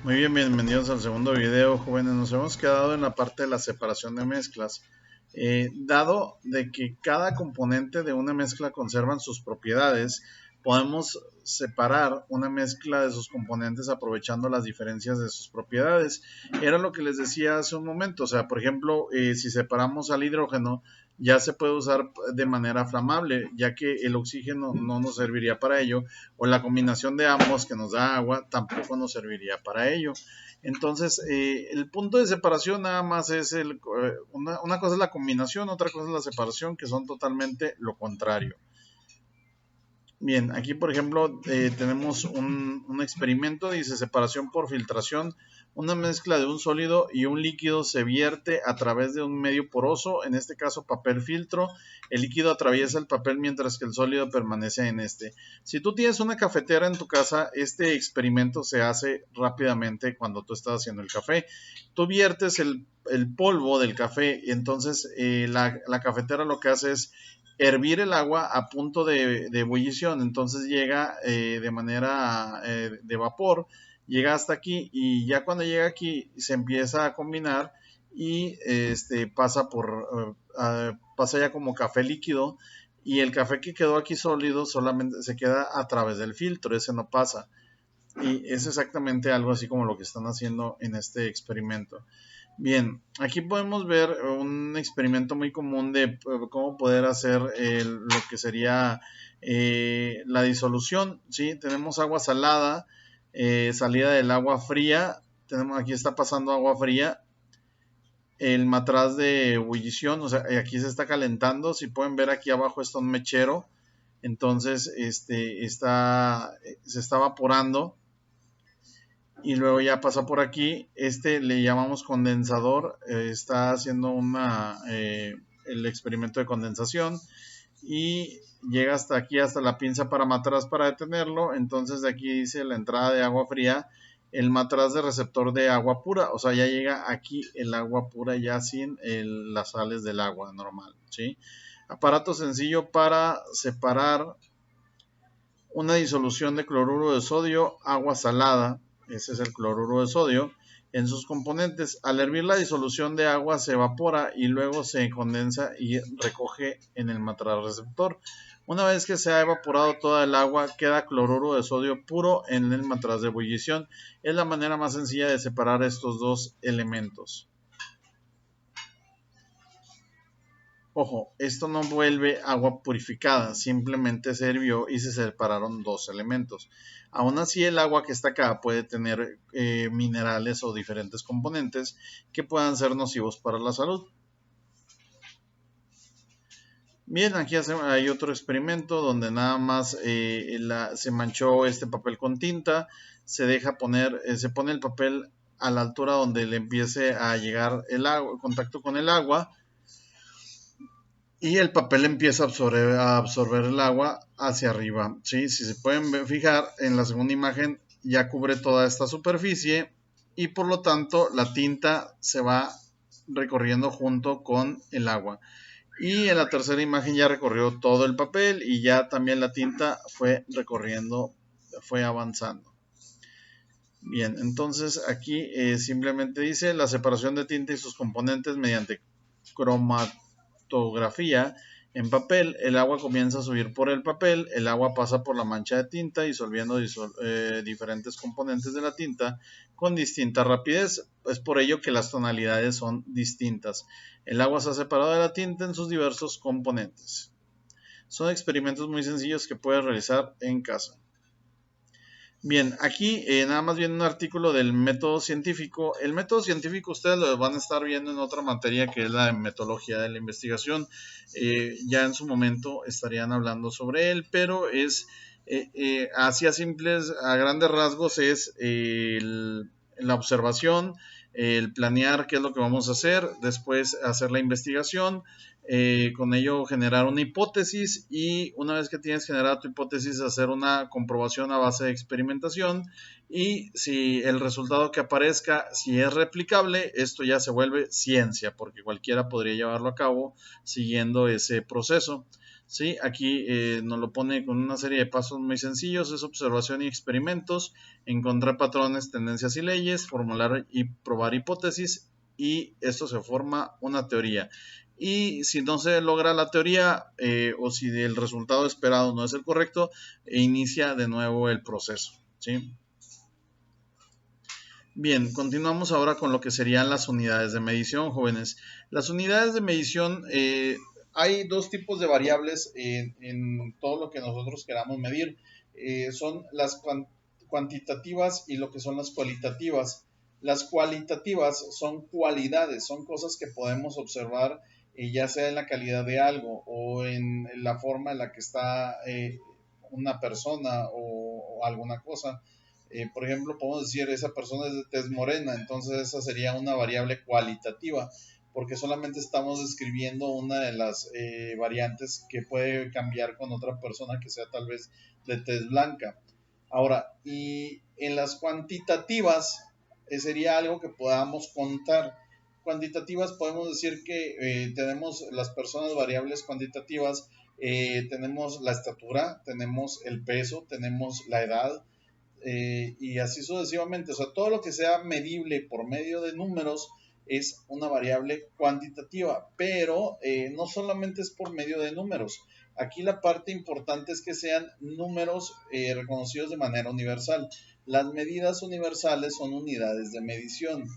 Muy bien, bienvenidos al segundo video, jóvenes. Nos hemos quedado en la parte de la separación de mezclas. Dado de que cada componente de una mezcla conservan sus propiedades, podemos separar una mezcla de sus componentes aprovechando las diferencias de sus propiedades. Era lo que les decía hace un momento. O sea, por ejemplo, si separamos al hidrógeno, ya se puede usar de manera flamable, ya que el oxígeno no nos serviría para ello, o la combinación de ambos que nos da agua tampoco nos serviría para ello. Entonces, el punto de separación nada más es una cosa es la combinación, otra cosa es la separación, que son totalmente lo contrario. Bien, aquí por ejemplo tenemos un experimento, dice separación por filtración. Una mezcla de un sólido y un líquido se vierte a través de un medio poroso, en este caso papel filtro. El líquido atraviesa el papel mientras que el sólido permanece en este. Si tú tienes una cafetera en tu casa, este experimento se hace rápidamente cuando tú estás haciendo el café. Tú viertes el polvo del café y entonces la cafetera lo que hace es hervir el agua a punto de ebullición, entonces llega de manera de vapor, llega hasta aquí y ya cuando llega aquí se empieza a combinar y pasa ya como café líquido y el café que quedó aquí sólido solamente se queda a través del filtro, ese no pasa. Y es exactamente algo así como lo que están haciendo en este experimento. Bien, aquí podemos ver un experimento muy común de cómo poder hacer lo que sería la disolución. ¿Sí? Tenemos agua salada, salida del agua fría. Aquí está pasando agua fría. El matraz de ebullición, o sea, aquí se está calentando. Si pueden ver aquí abajo está un mechero. Entonces, se está evaporando y luego ya pasa por aquí. Le llamamos condensador, está haciendo el experimento de condensación y llega hasta aquí, hasta la pinza para matraz para detenerlo. Entonces de aquí dice la entrada de agua fría, el matraz de receptor de agua pura, o sea, ya llega aquí el agua pura ya sin las sales del agua normal, ¿sí? Aparato sencillo para separar una disolución de cloruro de sodio, agua salada, ese es el cloruro de sodio, en sus componentes. Al hervir la disolución de agua se evapora y luego se condensa y recoge en el matraz receptor. Una vez que se ha evaporado toda el agua, queda cloruro de sodio puro en el matraz de ebullición. Es la manera más sencilla de separar estos dos elementos. Ojo, esto no vuelve agua purificada, simplemente se hirvió y se separaron dos elementos. Aún así, el agua que está acá puede tener minerales o diferentes componentes que puedan ser nocivos para la salud. Bien, aquí hay otro experimento donde nada más se manchó este papel con tinta, se pone el papel a la altura donde le empiece a llegar el agua, contacto con el agua, y el papel empieza a absorber el agua hacia arriba. ¿Sí? Si se pueden fijar en la segunda imagen, ya cubre toda esta superficie y por lo tanto la tinta se va recorriendo junto con el agua. Y en la tercera imagen ya recorrió todo el papel y ya también la tinta fue recorriendo, fue avanzando. Bien, entonces aquí simplemente dice la separación de tinta y sus componentes mediante cromatografía en papel. El agua comienza a subir por el papel, el agua pasa por la mancha de tinta disolviendo diferentes componentes de la tinta con distinta rapidez. Es por ello que las tonalidades son distintas. El agua se ha separado de la tinta en sus diversos componentes. Son experimentos muy sencillos que puedes realizar en casa. Bien, aquí nada más viene un artículo del método científico. El método científico ustedes lo van a estar viendo en otra materia que es la metodología de la investigación. Ya en su momento estarían hablando sobre él, pero es así a grandes rasgos es la observación, el planear qué es lo que vamos a hacer, después hacer la investigación, con ello generar una hipótesis y una vez que tienes generada tu hipótesis hacer una comprobación a base de experimentación y si el resultado que aparezca, si es replicable, esto ya se vuelve ciencia porque cualquiera podría llevarlo a cabo siguiendo ese proceso. ¿sí? Aquí nos lo pone con una serie de pasos muy sencillos, es observación y experimentos, encontrar patrones, tendencias y leyes, formular y probar hipótesis, y esto se forma una teoría. Y si no se logra la teoría o si el resultado esperado no es el correcto, inicia de nuevo el proceso, ¿sí? Bien, continuamos ahora con lo que serían las unidades de medición, jóvenes. Las unidades de medición, hay dos tipos de variables en todo lo que nosotros queramos medir. Son las cuantitativas y lo que son las cualitativas. Las cualitativas son cualidades, son cosas que podemos observar, ya sea en la calidad de algo o en la forma en la que está una persona o alguna cosa. Por ejemplo, podemos decir, esa persona es de tez morena, entonces esa sería una variable cualitativa, porque solamente estamos describiendo una de las variantes que puede cambiar con otra persona que sea tal vez de tez blanca. Ahora, y en las cuantitativas sería algo que podamos contar. Cuantitativas podemos decir que tenemos las personas variables cuantitativas, tenemos la estatura, tenemos el peso, tenemos la edad, y así sucesivamente. O sea, todo lo que sea medible por medio de números es una variable cuantitativa, pero no solamente es por medio de números. Aquí la parte importante es que sean números reconocidos de manera universal. Las medidas universales son unidades de medición.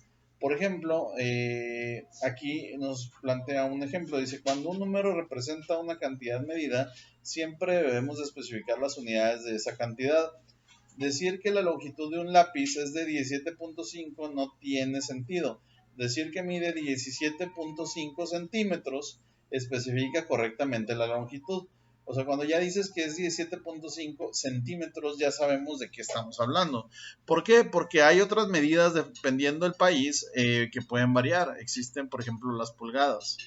Por ejemplo, aquí nos plantea un ejemplo. Dice, cuando un número representa una cantidad medida, siempre debemos de especificar las unidades de esa cantidad. Decir que la longitud de un lápiz es de 17.5 no tiene sentido. Decir que mide 17.5 centímetros especifica correctamente la longitud. O sea, cuando ya dices que es 17.5 centímetros, ya sabemos de qué estamos hablando. ¿Por qué? Porque hay otras medidas dependiendo del país que pueden variar. Existen, por ejemplo, las pulgadas.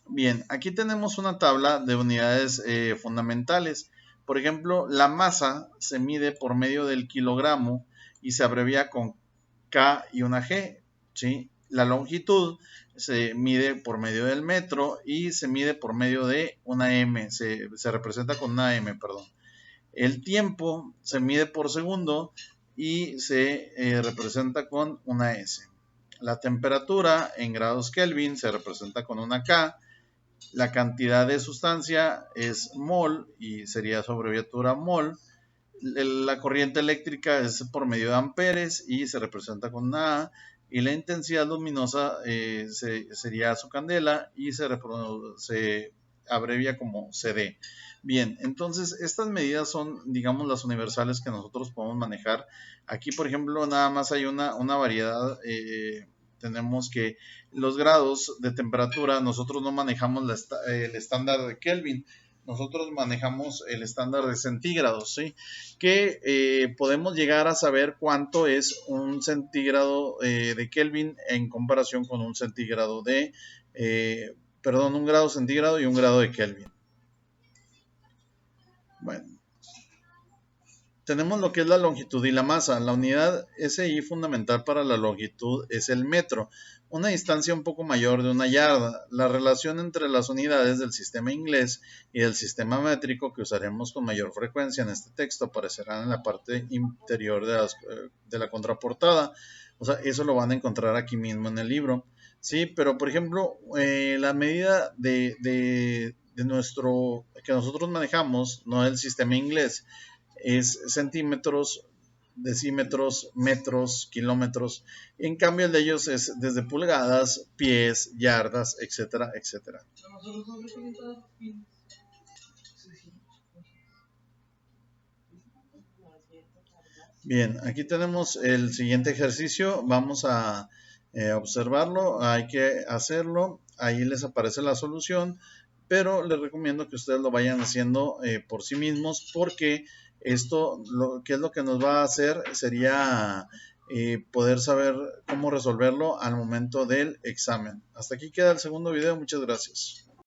Bien, aquí tenemos una tabla de unidades fundamentales. Por ejemplo, la masa se mide por medio del kilogramo y se abrevia con K y una G, ¿sí? La longitud se mide por medio del metro y se mide por medio de una M, se representa con una M, perdón. El tiempo se mide por segundo y se representa con una S. La temperatura en grados Kelvin se representa con una K. La cantidad de sustancia es mol y sería su abreviatura mol. La corriente eléctrica es por medio de amperes y se representa con una A. Y la intensidad luminosa sería su candela y se abrevia como CD. Bien, entonces estas medidas son, digamos, las universales que nosotros podemos manejar. Aquí, por ejemplo, nada más hay una variedad. Tenemos que los grados de temperatura, nosotros no manejamos el estándar de Kelvin, nosotros manejamos el estándar de centígrados, ¿sí? Que podemos llegar a saber cuánto es un centígrado de Kelvin en comparación con un centígrado de, un grado centígrado y un grado de Kelvin. Bueno, tenemos lo que es la longitud y la masa. La unidad SI fundamental para la longitud es el metro, una distancia un poco mayor de una yarda. La relación entre las unidades del sistema inglés y del sistema métrico que usaremos con mayor frecuencia en este texto aparecerán en la parte interior de la contraportada. O sea, eso lo van a encontrar aquí mismo en el libro. Sí, pero por ejemplo, la medida de nuestro que nosotros manejamos, no el sistema inglés, es centímetros, decímetros, metros, kilómetros. En cambio, el de ellos es desde pulgadas, pies, yardas, etcétera, etcétera. Bien, aquí tenemos el siguiente ejercicio. Vamos a observarlo. Hay que hacerlo. Ahí les aparece la solución, pero les recomiendo que ustedes lo vayan haciendo por sí mismos, porque esto, ¿qué es lo que nos va a hacer? Sería poder saber cómo resolverlo al momento del examen. Hasta aquí queda el segundo video. Muchas gracias.